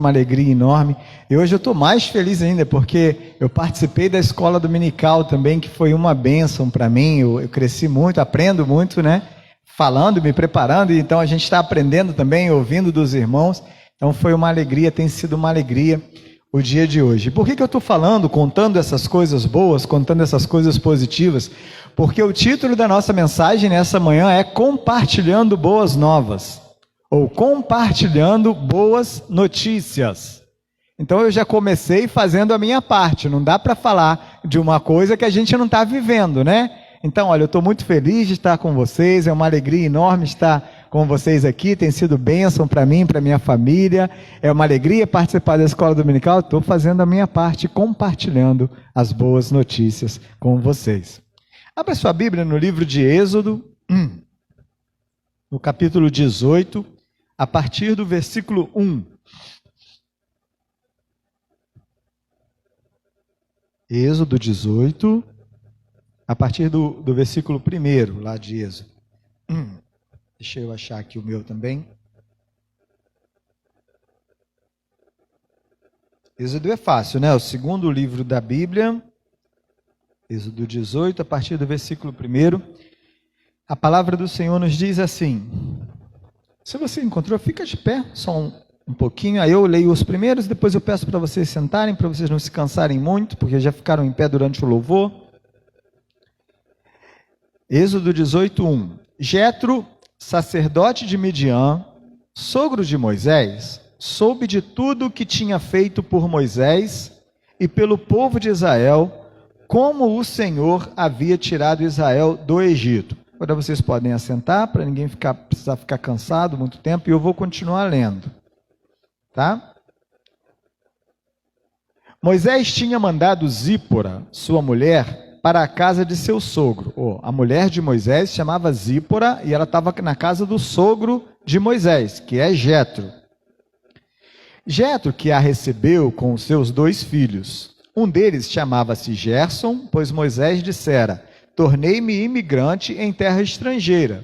Uma alegria enorme. E hoje eu estou mais feliz ainda, porque eu participei da escola dominical também, que foi uma bênção para mim. Eu cresci muito, aprendo muito, né? Falando, me preparando, e então a gente está aprendendo também, ouvindo dos irmãos. Então foi uma alegria, tem sido uma alegria o dia de hoje. Por que eu estou falando, contando essas coisas boas, contando essas coisas positivas? Porque o título da nossa mensagem nessa manhã é Compartilhando Boas Novas, ou compartilhando boas notícias. Então eu já comecei fazendo a minha parte, não dá para falar de uma coisa que a gente não está vivendo, né? Então, olha, eu estou muito feliz de estar com vocês, é uma alegria enorme estar com vocês aqui, tem sido bênção para mim, para minha família, é uma alegria participar da escola dominical, estou fazendo a minha parte, compartilhando as boas notícias com vocês. Abra sua Bíblia no livro de Êxodo, no capítulo 18, a partir do versículo 1. Êxodo 18, a partir do versículo 1, lá de Êxodo. Deixa eu achar aqui o meu também. Êxodo é fácil, né? O segundo livro da Bíblia, Êxodo 18, a partir do versículo 1. A palavra do Senhor nos diz assim. Se você encontrou, fica de pé, só um pouquinho. Aí eu leio os primeiros, depois eu peço para vocês sentarem, para vocês não se cansarem muito, porque já ficaram em pé durante o louvor. Êxodo 18, 1. Jetro, sacerdote de Midian, sogro de Moisés, soube de tudo o que tinha feito por Moisés e pelo povo de Israel, como o Senhor havia tirado Israel do Egito. Agora vocês podem assentar, para ninguém precisar ficar cansado muito tempo, e eu vou continuar lendo. Tá? Moisés tinha mandado Zípora, sua mulher, para a casa de seu sogro. A mulher de Moisés chamava Zípora, e ela estava na casa do sogro de Moisés, que é Jetro. Jetro que a recebeu com os seus 2 filhos. Um deles chamava-se Gerson, pois Moisés dissera: tornei-me imigrante em terra estrangeira.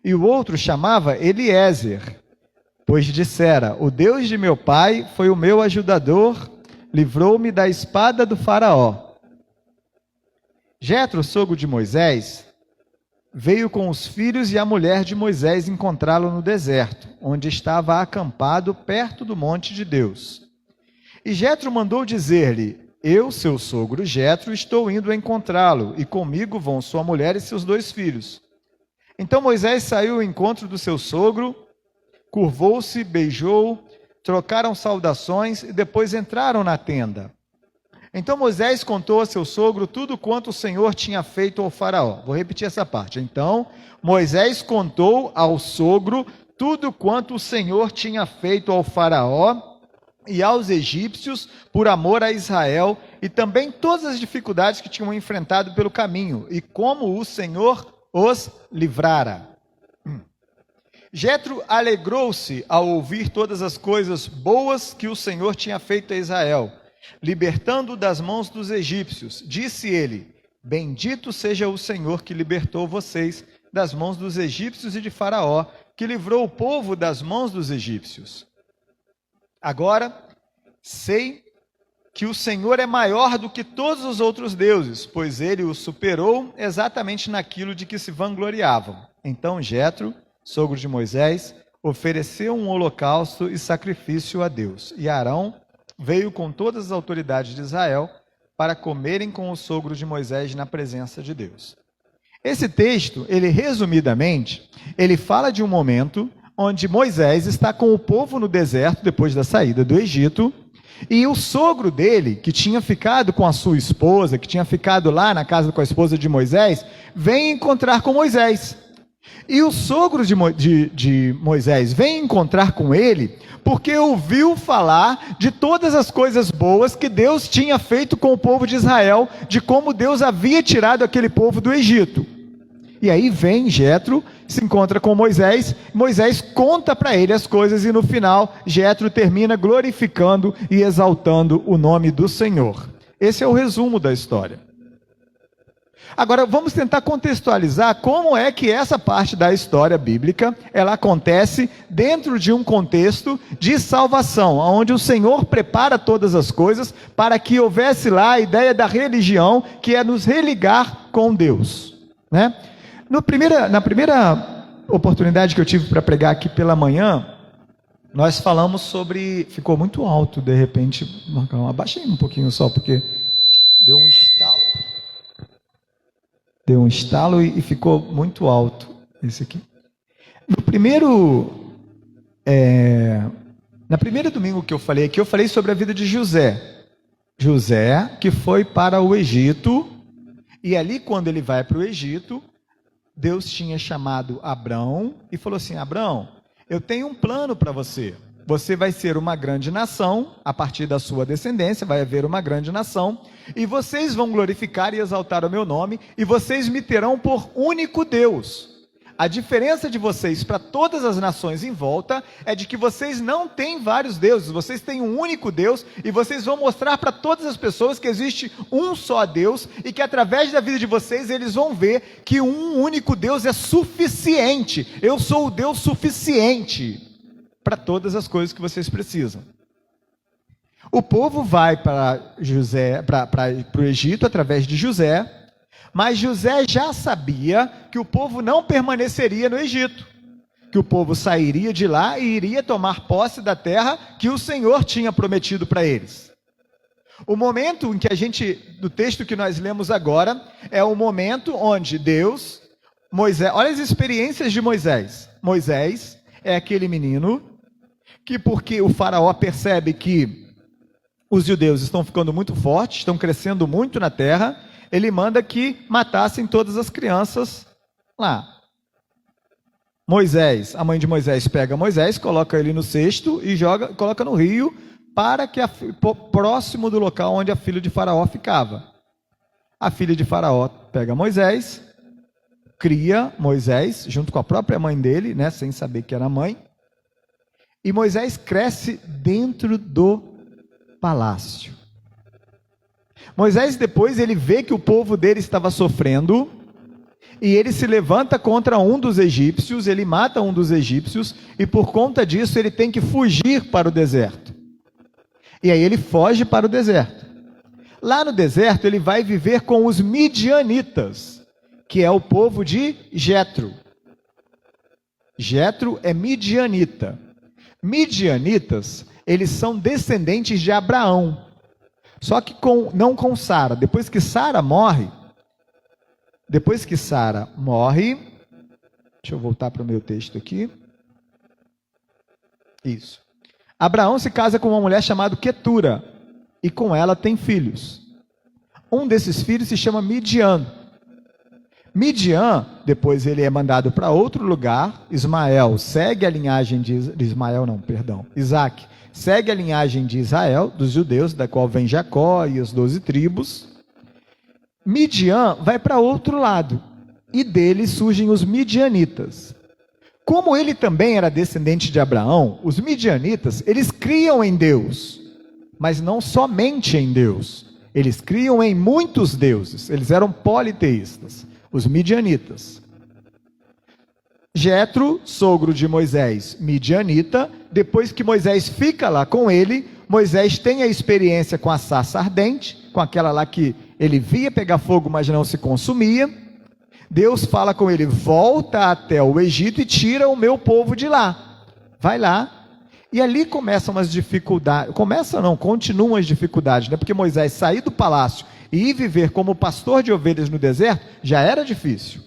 E o outro chamava Eliezer, pois dissera: o Deus de meu pai foi o meu ajudador, livrou-me da espada do faraó. Jetro, sogro de Moisés, veio com os filhos e a mulher de Moisés encontrá-lo no deserto, onde estava acampado perto do monte de Deus. E Jetro mandou dizer-lhe: eu, seu sogro Jetro, estou indo encontrá-lo, e comigo vão sua mulher e seus 2 filhos. Então Moisés saiu ao encontro do seu sogro, curvou-se, beijou, trocaram saudações e depois entraram na tenda. Então Moisés contou a seu sogro tudo quanto o Senhor tinha feito ao faraó. Vou repetir essa parte. Então Moisés contou ao sogro tudo quanto o Senhor tinha feito ao faraó e aos egípcios por amor a Israel, e também todas as dificuldades que tinham enfrentado pelo caminho, e como o Senhor os livrara. Jetro alegrou-se ao ouvir todas as coisas boas que o Senhor tinha feito a Israel, libertando-o das mãos dos egípcios. Disse ele: bendito seja o Senhor que libertou vocês das mãos dos egípcios e de Faraó, que livrou o povo das mãos dos egípcios. Agora, sei que o Senhor é maior do que todos os outros deuses, pois ele o superou exatamente naquilo de que se vangloriavam. Então Jetro, sogro de Moisés, ofereceu um holocausto e sacrifício a Deus. E Arão veio com todas as autoridades de Israel para comerem com o sogro de Moisés na presença de Deus. Esse texto, resumidamente, ele fala de um momento onde Moisés está com o povo no deserto, depois da saída do Egito, e o sogro dele, que tinha ficado com a sua esposa, que tinha ficado lá na casa com a esposa de Moisés, vem encontrar com Moisés. E o sogro de Moisés vem encontrar com ele, porque ouviu falar de todas as coisas boas que Deus tinha feito com o povo de Israel, de como Deus havia tirado aquele povo do Egito. E aí vem Jetro, se encontra com Moisés conta para ele as coisas, e no final Jetro termina glorificando e exaltando o nome do Senhor. Esse é o resumo da história. Agora, vamos tentar contextualizar como é que essa parte da história bíblica, ela acontece dentro de um contexto de salvação, onde o Senhor prepara todas as coisas para que houvesse lá a ideia da religião, que é nos religar com Deus, né? Na primeira oportunidade que eu tive para pregar aqui pela manhã, nós falamos sobre... Ficou muito alto, de repente, Marcão, abaixei um pouquinho só, porque deu um estalo. Deu um estalo e ficou muito alto esse aqui. Na primeira domingo que eu falei aqui, eu falei sobre a vida de José. José, que foi para o Egito, e ali quando ele vai para o Egito, Deus tinha chamado Abrão e falou assim: Abrão, eu tenho um plano para você. Você vai ser uma grande nação, a partir da sua descendência vai haver uma grande nação, e vocês vão glorificar e exaltar o meu nome, e vocês me terão por único Deus. A diferença de vocês para todas as nações em volta é de que vocês não têm vários deuses, vocês têm um único Deus, e vocês vão mostrar para todas as pessoas que existe um só Deus, e que através da vida de vocês eles vão ver que um único Deus é suficiente. Eu sou o Deus suficiente para todas as coisas que vocês precisam. O povo vai para o Egito através de José, mas José já sabia que o povo não permaneceria no Egito, que o povo sairia de lá e iria tomar posse da terra que o Senhor tinha prometido para eles. O momento em que do texto que nós lemos agora, é o momento onde Moisés, olha as experiências de Moisés. Moisés é aquele menino que, porque o faraó percebe que os judeus estão ficando muito fortes, estão crescendo muito na terra, ele manda que matassem todas as crianças lá. Moisés, a mãe de Moisés pega Moisés, coloca ele no cesto e coloca no rio, para que próximo do local onde a filha de Faraó ficava. A filha de Faraó pega Moisés, cria Moisés junto com a própria mãe dele, né, sem saber que era mãe. E Moisés cresce dentro do palácio. Moisés depois ele vê que o povo dele estava sofrendo, e ele se levanta contra um dos egípcios, ele mata um dos egípcios, e por conta disso ele tem que fugir para o deserto. E aí ele foge para o deserto. Lá no deserto ele vai viver com os midianitas, que é o povo de Jetro. Jetro é midianita. Midianitas, eles são descendentes de Abraão, só que não com Sara. Depois que Sara morre, deixa eu voltar para o meu texto aqui. Isso. Abraão se casa com uma mulher chamada Quetura, e com ela tem filhos. Um desses filhos se chama Midian. Midian, depois ele é mandado para outro lugar. Ismael segue a linhagem Isaac segue a linhagem de Israel, dos judeus, da qual vem Jacó e as 12 tribos. Midian vai para outro lado, e dele surgem os midianitas. Como ele também era descendente de Abraão, os midianitas, eles criam em Deus, mas não somente em Deus. Eles criam em muitos deuses, eles eram politeístas. Os midianitas. Jetro, sogro de Moisés, midianita. Depois que Moisés fica lá com ele, Moisés tem a experiência com a sarça ardente, com aquela lá que ele via pegar fogo, mas não se consumia. Deus fala com ele: volta até o Egito e tira o meu povo de lá. Vai lá. E ali começam as dificuldades. Continuam as dificuldades, né? Porque Moisés sair do palácio e ir viver como pastor de ovelhas no deserto já era difícil.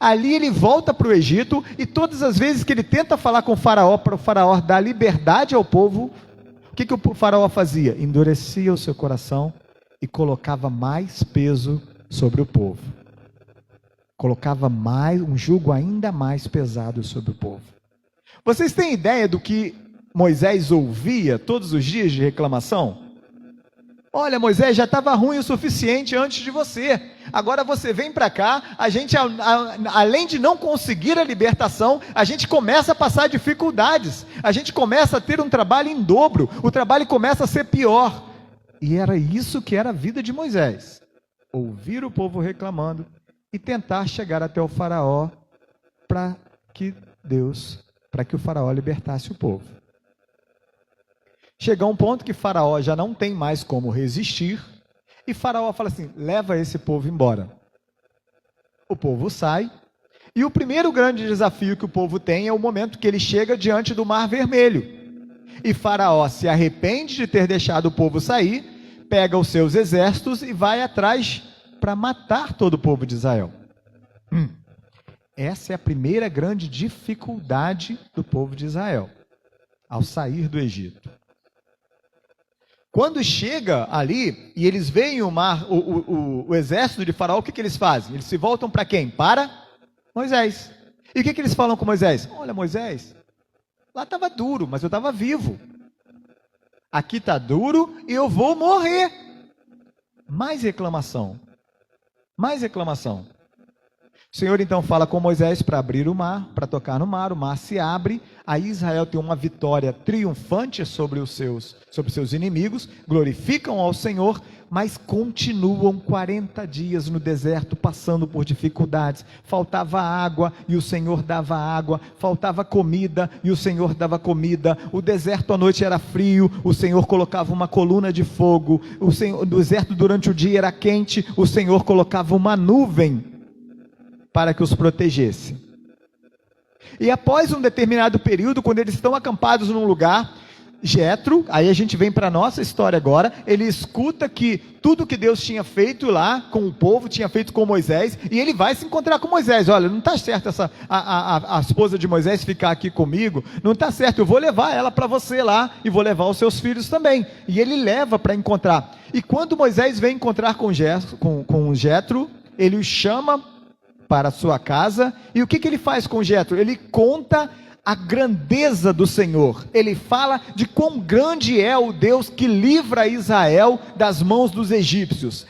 Ali ele volta para o Egito, e todas as vezes que ele tenta falar com o faraó, para o faraó dar liberdade ao povo, o que o faraó fazia? Endurecia o seu coração e colocava mais peso sobre o povo. Colocava um jugo ainda mais pesado sobre o povo. Vocês têm ideia do que Moisés ouvia todos os dias de reclamação? Olha, Moisés, já estava ruim o suficiente antes de você. Agora você vem para cá, a gente, além de não conseguir a libertação, a gente começa a passar dificuldades. A gente começa a ter um trabalho em dobro. O trabalho começa a ser pior. E era isso que era a vida de Moisés. ouvir o povo reclamando e tentar chegar até o faraó para que o faraó libertasse o povo. Chega um ponto que faraó já não tem mais como resistir, e faraó fala assim: leva esse povo embora. O povo sai, e o primeiro grande desafio que o povo tem é o momento que ele chega diante do Mar Vermelho. E faraó se arrepende de ter deixado o povo sair, pega os seus exércitos e vai atrás para matar todo o povo de Israel. Essa é a primeira grande dificuldade do povo de Israel, ao sair do Egito. Quando chega ali, e eles veem o exército de faraó, o que eles fazem? Eles se voltam para quem? Para Moisés. E o que eles falam com Moisés? Olha, Moisés, lá estava duro, mas eu estava vivo. Aqui está duro e eu vou morrer. Mais reclamação. Mais reclamação. O Senhor então fala com Moisés para abrir o mar, para tocar no mar, o mar se abre, aí Israel tem uma vitória triunfante sobre os seus inimigos, glorificam ao Senhor, mas continuam 40 dias no deserto, passando por dificuldades. Faltava água e o Senhor dava água, faltava comida e o Senhor dava comida, o deserto à noite era frio, o Senhor colocava uma coluna de fogo, o deserto durante o dia era quente, o Senhor colocava uma nuvem para que os protegesse. E após um determinado período, quando eles estão acampados num lugar, Jetro, aí a gente vem para a nossa história agora, ele escuta que tudo que Deus tinha feito lá com o povo, tinha feito com Moisés, e ele vai se encontrar com Moisés. Olha, não está certo a esposa de Moisés ficar aqui comigo, não está certo, eu vou levar ela para você lá, e vou levar os seus filhos também. E ele leva para encontrar. E quando Moisés vem encontrar com Jetro, ele o chama para a sua casa, e o que ele faz com Jetro? Ele conta a grandeza do Senhor, ele fala de quão grande é o Deus que livra Israel das mãos dos egípcios.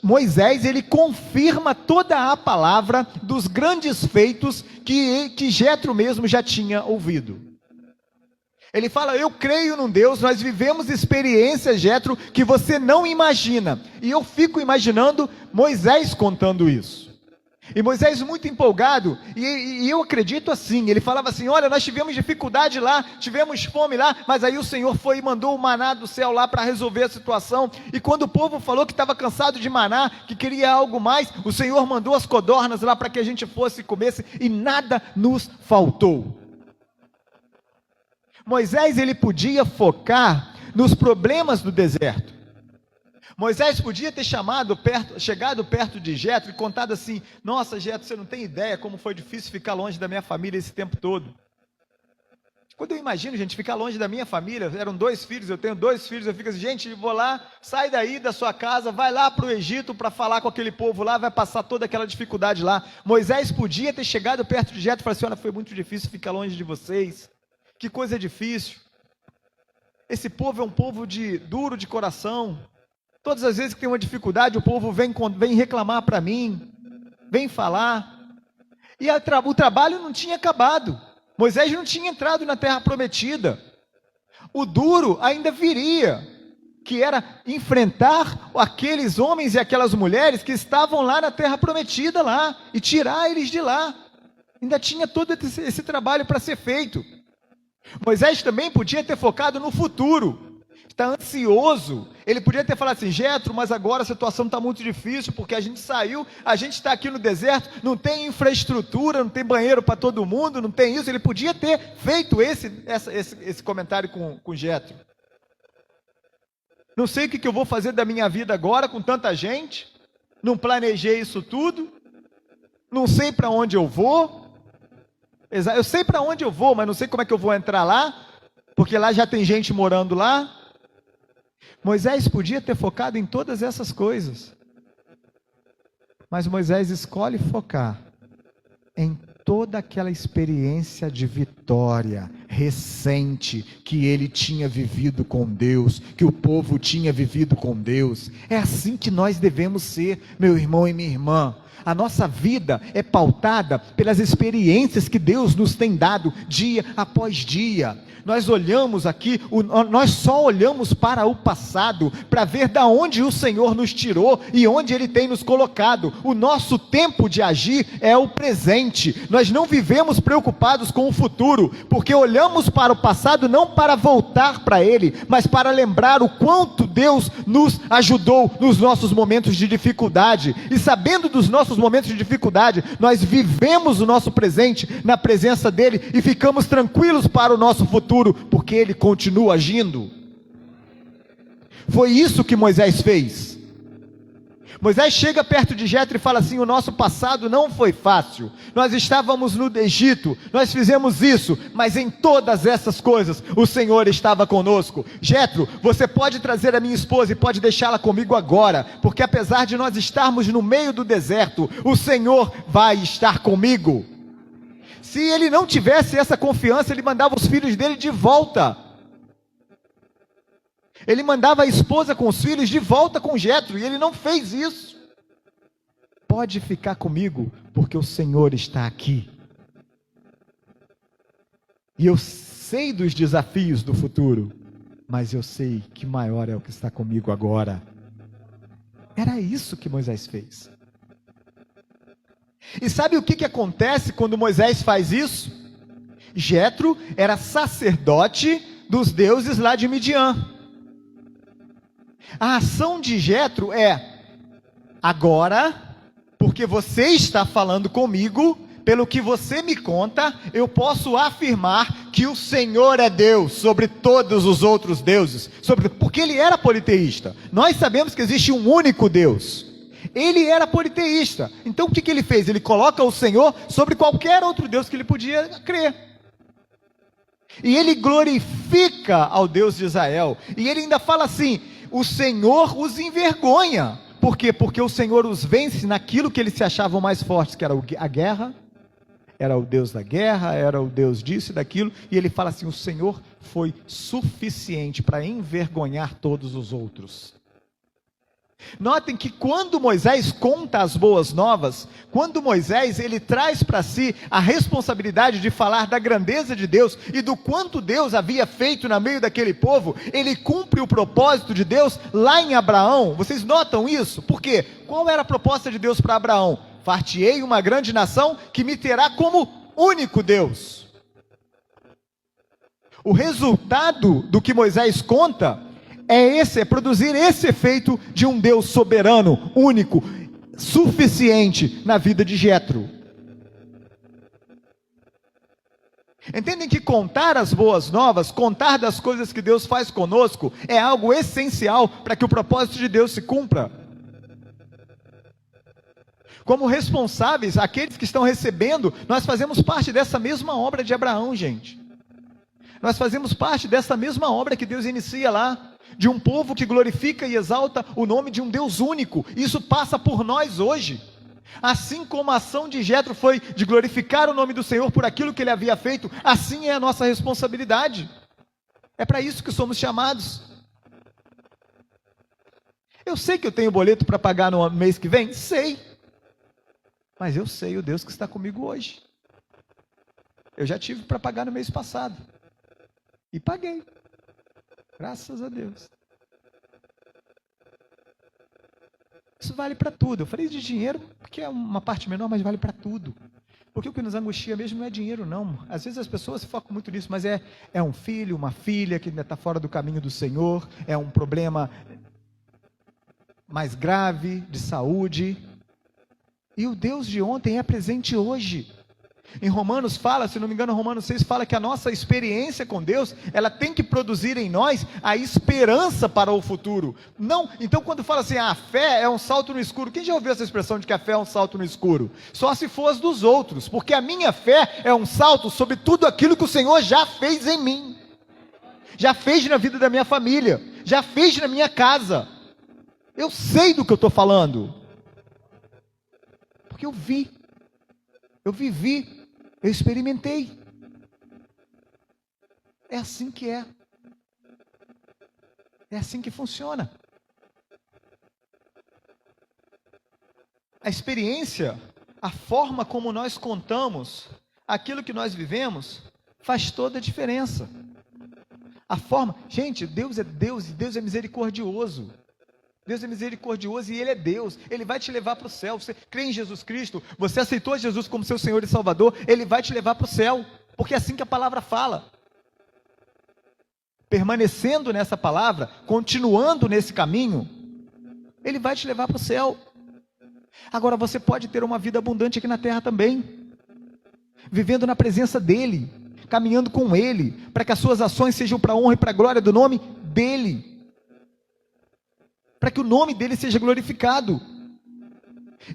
Moisés, ele confirma toda a palavra dos grandes feitos que Jetro mesmo já tinha ouvido. Ele fala: eu creio num Deus, nós vivemos experiências, Jetro, que você não imagina. E eu fico imaginando Moisés contando isso. E Moisés muito empolgado, e eu acredito assim, ele falava assim: olha, nós tivemos dificuldade lá, tivemos fome lá, mas aí o Senhor foi e mandou o maná do céu lá para resolver a situação, e quando o povo falou que estava cansado de maná, que queria algo mais, o Senhor mandou as codornas lá para que a gente fosse e comesse, e nada nos faltou. Moisés, ele podia focar nos problemas do deserto. Moisés podia ter chegado perto de Jetro e contado assim: nossa, Jetro, você não tem ideia como foi difícil ficar longe da minha família esse tempo todo. Quando eu imagino, gente, ficar longe da minha família, eram 2 filhos, eu tenho 2 filhos, eu fico assim: gente, vou lá, sai daí da sua casa, vai lá para o Egito para falar com aquele povo lá, vai passar toda aquela dificuldade lá. Moisés podia ter chegado perto de Jetro e falado assim: olha, foi muito difícil ficar longe de vocês, que coisa difícil. Esse povo é um povo duro de coração. Todas as vezes que tem uma dificuldade, o povo vem reclamar para mim, vem falar. E o trabalho não tinha acabado. Moisés não tinha entrado na terra prometida. O duro ainda viria, que era enfrentar aqueles homens e aquelas mulheres que estavam lá na terra prometida lá, e tirar eles de lá. Ainda tinha todo esse trabalho para ser feito. Moisés também podia ter focado no futuro. Está ansioso, ele podia ter falado assim: Jetro, mas agora a situação está muito difícil, porque a gente saiu, a gente está aqui no deserto, não tem infraestrutura, não tem banheiro para todo mundo, não tem isso. Ele podia ter feito esse comentário com Jetro. Não sei o que eu vou fazer da minha vida agora com tanta gente, não planejei isso tudo, não sei para onde eu vou. Eu sei para onde eu vou, mas não sei como é que eu vou entrar lá, porque lá já tem gente morando lá. Moisés podia ter focado em todas essas coisas, mas Moisés escolhe focar em toda aquela experiência de vitória recente que ele tinha vivido com Deus, que o povo tinha vivido com Deus. É assim que nós devemos ser, meu irmão e minha irmã. A nossa vida é pautada pelas experiências que Deus nos tem dado dia após dia. nós olhamos aqui, nós só olhamos para o passado, para ver da onde o Senhor nos tirou e onde Ele tem nos colocado. O nosso tempo de agir é o presente. Nós não vivemos preocupados com o futuro, porque olhamos para o passado não para voltar para ele, mas para lembrar o quanto Deus nos ajudou nos nossos momentos de dificuldade. E sabendo dos nossos momentos de dificuldade, nós vivemos o nosso presente na presença dele e ficamos tranquilos para o nosso futuro, porque ele continua agindo. Foi isso que Moisés fez. Moisés chega perto de Jetro e fala assim: o nosso passado não foi fácil, nós estávamos no Egito, nós fizemos isso, mas em todas essas coisas o Senhor estava conosco. Jetro, você pode trazer a minha esposa e pode deixá-la comigo agora, porque apesar de nós estarmos no meio do deserto, o Senhor vai estar comigo. Se ele não tivesse essa confiança, ele mandava os filhos dele de volta. Ele mandava a esposa com os filhos de volta com Jetro, e ele não fez isso. Pode ficar comigo, porque o Senhor está aqui. E eu sei dos desafios do futuro, mas eu sei que maior é o que está comigo agora. Era isso que Moisés fez. E sabe o que acontece quando Moisés faz isso? Jetro era sacerdote dos deuses lá de Midian. A ação de Jetro é: agora, porque você está falando comigo, pelo que você me conta, eu posso afirmar que o Senhor é Deus sobre todos os outros deuses, porque ele era politeísta. Nós sabemos que existe um único Deus. Ele era politeísta. Então o que ele fez? Ele coloca o Senhor sobre qualquer outro Deus que ele podia crer. E ele glorifica ao Deus de Israel. E ele ainda fala assim: o Senhor os envergonha. Por quê? Porque o Senhor os vence naquilo que eles se achavam mais fortes, que era a guerra. Era o Deus da guerra, era o Deus disso e daquilo. E ele fala assim: o Senhor foi suficiente para envergonhar todos os outros. Notem que quando Moisés conta as boas novas, quando Moisés ele traz para si a responsabilidade de falar da grandeza de Deus e do quanto Deus havia feito no meio daquele povo, ele cumpre o propósito de Deus lá em Abraão. Vocês notam isso? Por quê? Qual era a proposta de Deus para Abraão? Far-te-ei uma grande nação que me terá como único Deus. O resultado do que Moisés conta é produzir esse efeito de um Deus soberano, único, suficiente na vida de Jetro. Entendem que contar as boas novas, contar das coisas que Deus faz conosco, é algo essencial para que o propósito de Deus se cumpra. Como responsáveis, aqueles que estão recebendo, nós fazemos parte dessa mesma obra de Abraão, gente. Nós fazemos parte dessa mesma obra que Deus inicia lá, de um povo que glorifica e exalta o nome de um Deus único. Isso passa por nós hoje. Assim como a ação de Jetro foi de glorificar o nome do Senhor por aquilo que ele havia feito, assim é a nossa responsabilidade. É para isso que somos chamados. Eu sei que eu tenho boleto para pagar no mês que vem? Sei. Mas eu sei o Deus que está comigo hoje. Eu já tive para pagar no mês passado. E paguei. Graças a Deus. Isso vale para tudo. Eu falei de dinheiro porque é uma parte menor, mas vale para tudo. Porque o que nos angustia mesmo não é dinheiro, não. Às vezes as pessoas se focam muito nisso, mas é um filho, uma filha que ainda está fora do caminho do Senhor, é um problema mais grave de saúde. E o Deus de ontem é presente hoje. Em Romanos fala, se não me engano, Romanos 6 fala que a nossa experiência com Deus, ela tem que produzir em nós a esperança para o futuro. Não, então quando fala assim, a fé é um salto no escuro, quem já ouviu essa expressão de que a fé é um salto no escuro? Só se for as dos outros, porque a minha fé é um salto sobre tudo aquilo que o Senhor já fez em mim, já fez na vida da minha família, já fez na minha casa. Eu sei do que eu estou falando, porque eu vi, eu vivi, eu experimentei. É assim que é. É assim que funciona. A experiência, a forma como nós contamos aquilo que nós vivemos, faz toda a diferença. A forma, gente, Deus é Deus e Deus é misericordioso. Deus é misericordioso e Ele é Deus. Ele vai te levar para o céu. Você crê em Jesus Cristo, você aceitou Jesus como seu Senhor e Salvador, Ele vai te levar para o céu, porque é assim que a palavra fala. Permanecendo nessa palavra, continuando nesse caminho, Ele vai te levar para o céu. Agora você pode ter uma vida abundante aqui na terra também, vivendo na presença dEle, caminhando com Ele, para que as suas ações sejam para a honra e para a glória do nome dEle, para que o nome dEle seja glorificado.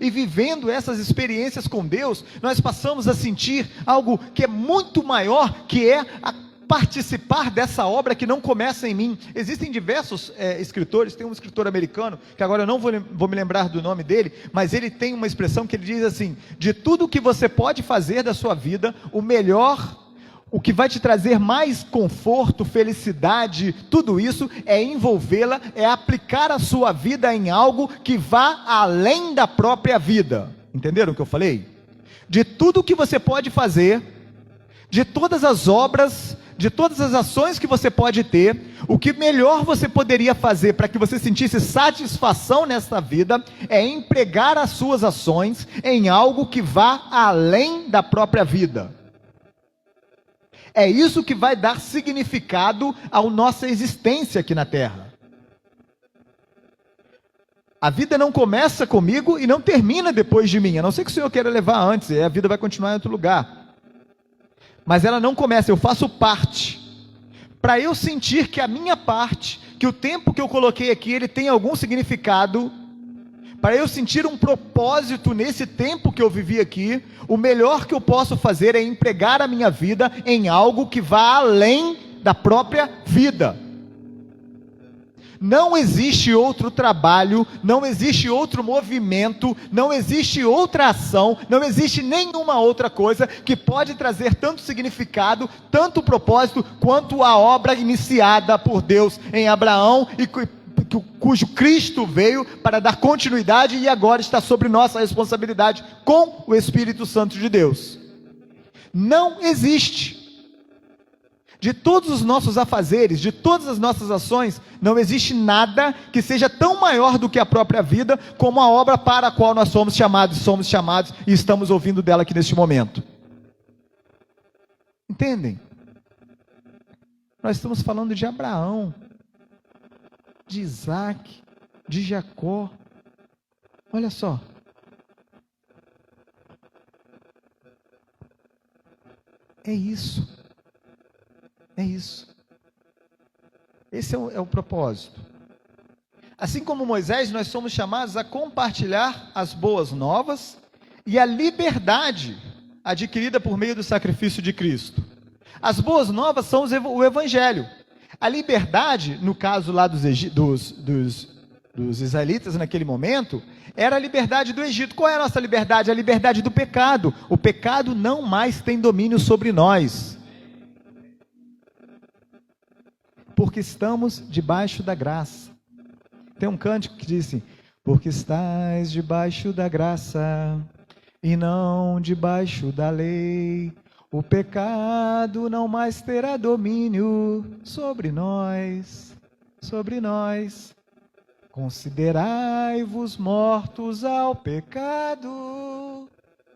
E vivendo essas experiências com Deus, nós passamos a sentir algo que é muito maior, que é a participar dessa obra que não começa em mim. Existem diversos escritores, tem um escritor americano, que agora eu não vou me lembrar do nome dele, mas ele tem uma expressão que ele diz assim: de tudo que você pode fazer da sua vida, o melhor, o que vai te trazer mais conforto, felicidade, tudo isso é envolvê-la, é aplicar a sua vida em algo que vá além da própria vida. Entenderam o que eu falei? De tudo que você pode fazer, de todas as obras, de todas as ações que você pode ter, o que melhor você poderia fazer para que você sentisse satisfação nessa vida é empregar as suas ações em algo que vá além da própria vida. É isso que vai dar significado à nossa existência aqui na terra. A vida não começa comigo e não termina depois de mim, a não ser que o Senhor queira levar antes, e a vida vai continuar em outro lugar. Mas ela não começa, eu faço parte. Para eu sentir que a minha parte, que o tempo que eu coloquei aqui, ele tem algum significado, para eu sentir um propósito nesse tempo que eu vivi aqui, o melhor que eu posso fazer é empregar a minha vida em algo que vá além da própria vida. Não existe outro trabalho, não existe outro movimento, não existe outra ação, não existe nenhuma outra coisa que pode trazer tanto significado, tanto propósito, quanto a obra iniciada por Deus em Abraão, e cujo Cristo veio para dar continuidade e agora está sobre nossa responsabilidade com o Espírito Santo de Deus. Não existe. De todos os nossos afazeres, de todas as nossas ações, não existe nada que seja tão maior do que a própria vida, como a obra para a qual nós somos chamados e estamos ouvindo dela aqui neste momento. Entendem? Nós estamos falando de Abraão, de Isaac, de Jacó. Olha só. É isso. É isso. Esse é o propósito. Assim como Moisés, nós somos chamados a compartilhar as boas novas e a liberdade adquirida por meio do sacrifício de Cristo. As boas novas são o Evangelho. A liberdade, no caso lá dos israelitas naquele momento, era a liberdade do Egito. Qual é a nossa liberdade? A liberdade do pecado. O pecado não mais tem domínio sobre nós, porque estamos debaixo da graça. Tem um cântico que diz assim: porque estás debaixo da graça e não debaixo da lei, o pecado não mais terá domínio sobre nós, Considerai-vos mortos ao pecado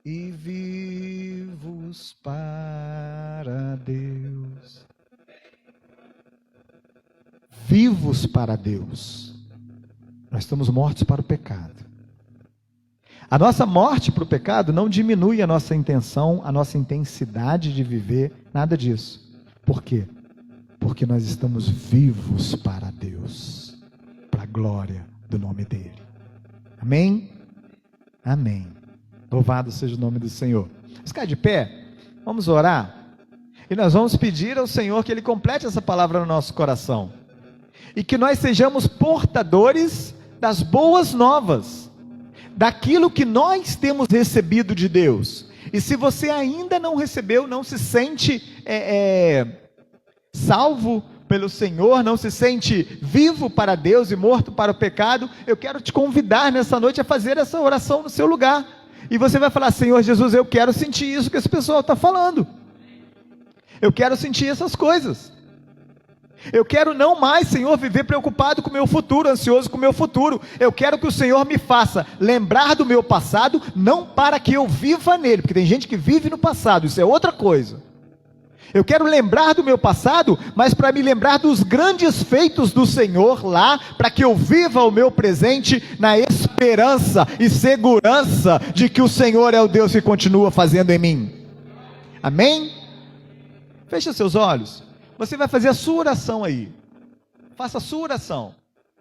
e vivos para Deus. Vivos para Deus. Nós estamos mortos para o pecado. A nossa morte para o pecado não diminui a nossa intenção, a nossa intensidade de viver, nada disso. Por quê? Porque nós estamos vivos para Deus, para a glória do nome dEle. Amém? Amém. Louvado seja o nome do Senhor. Vamos ficar de pé, vamos orar, e nós vamos pedir ao Senhor que Ele complete essa palavra no nosso coração, e que nós sejamos portadores das boas novas, daquilo que nós temos recebido de Deus. E se você ainda não recebeu, não se sente salvo pelo Senhor, não se sente vivo para Deus e morto para o pecado, eu quero te convidar nessa noite a fazer essa oração no seu lugar. E você vai falar: Senhor Jesus, eu quero sentir isso que esse pessoal está falando. Eu quero sentir essas coisas. Eu quero não mais, Senhor, viver preocupado com o meu futuro, ansioso com o meu futuro. Eu quero que o Senhor me faça lembrar do meu passado, não para que eu viva nele, porque tem gente que vive no passado, isso é outra coisa. Eu quero lembrar do meu passado, mas para me lembrar dos grandes feitos do Senhor lá, para que eu viva o meu presente na esperança e segurança de que o Senhor é o Deus que continua fazendo em mim. Amém? Feche seus olhos. Você vai fazer a sua oração aí. Faça a sua oração.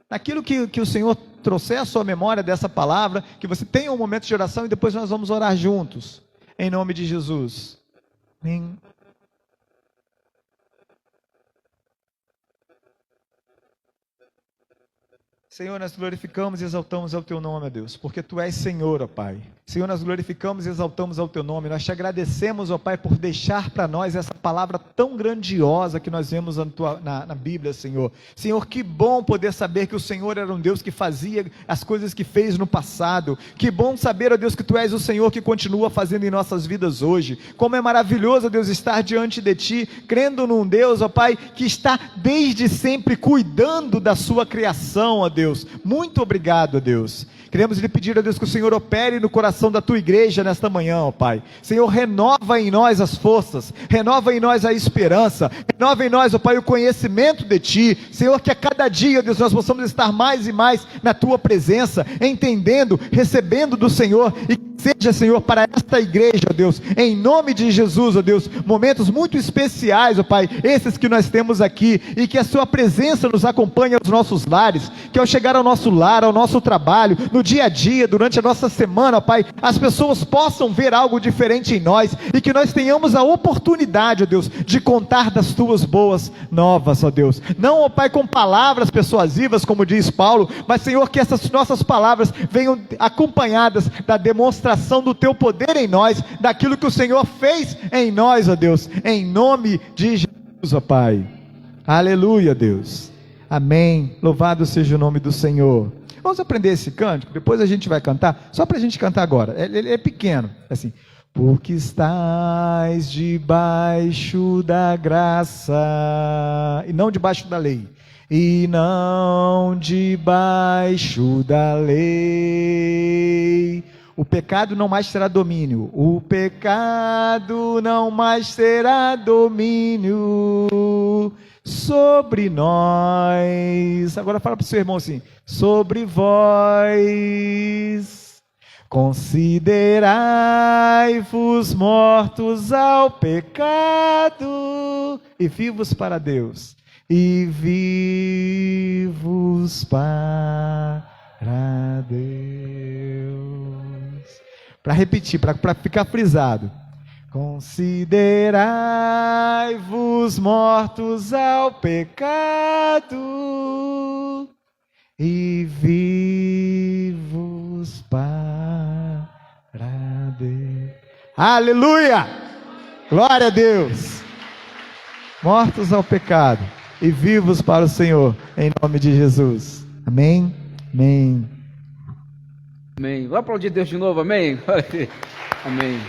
Naquilo que o Senhor trouxer à sua memória dessa palavra, que você tenha um momento de oração e depois nós vamos orar juntos. Em nome de Jesus. Amém. Senhor, nós glorificamos e exaltamos ao Teu nome, ó Deus, porque Tu és Senhor, ó Pai. Senhor, nós glorificamos e exaltamos ao Teu nome, nós Te agradecemos, ó Pai, por deixar para nós essa palavra tão grandiosa que nós vemos na Bíblia, Senhor. Senhor, que bom poder saber que o Senhor era um Deus que fazia as coisas que fez no passado. Que bom saber, ó Deus, que Tu és o Senhor que continua fazendo em nossas vidas hoje. Como é maravilhoso, ó Deus, estar diante de Ti, crendo num Deus, ó Pai, que está desde sempre cuidando da sua criação, ó Deus. Muito obrigado, Deus. Queremos lhe pedir, ó Deus, que o Senhor opere no coração da tua igreja nesta manhã, ó Pai. Senhor, renova em nós as forças, renova em nós a esperança, renova em nós, ó Pai, o conhecimento de Ti. Senhor, que a cada dia, ó Deus, nós possamos estar mais e mais na Tua presença, entendendo, recebendo do Senhor, e seja, Senhor, para esta igreja, ó Deus, em nome de Jesus, ó Deus, momentos muito especiais, ó Pai, esses que nós temos aqui, e que a Sua presença nos acompanhe aos nossos lares, que ao chegar ao nosso lar, ao nosso trabalho, no dia a dia, durante a nossa semana, ó Pai, as pessoas possam ver algo diferente em nós, e que nós tenhamos a oportunidade, ó Deus, de contar das Tuas boas novas, ó Deus, não, ó Pai, com palavras persuasivas, como diz Paulo, mas, Senhor, que essas nossas palavras venham acompanhadas da demonstração do Teu poder em nós, daquilo que o Senhor fez em nós, ó Deus, em nome de Jesus, ó Pai. Aleluia, Deus. Amém. Louvado seja o nome do Senhor. Vamos aprender esse cântico, depois a gente vai cantar, só para a gente cantar agora. Ele é pequeno, assim. Porque estás debaixo da graça, e não debaixo da lei, e não debaixo da lei. O pecado não mais terá domínio. O pecado não mais terá domínio sobre nós. Agora fala para o seu irmão assim: sobre vós. Considerai-vos mortos ao pecado e vivos para Deus. E vivos para Deus. Para repetir, para ficar frisado. Considerai-vos mortos ao pecado e vivos para Deus. Aleluia! Glória a Deus! Mortos ao pecado e vivos para o Senhor, em nome de Jesus. Amém? Amém. Amém. Vamos aplaudir Deus de novo, amém? Amém.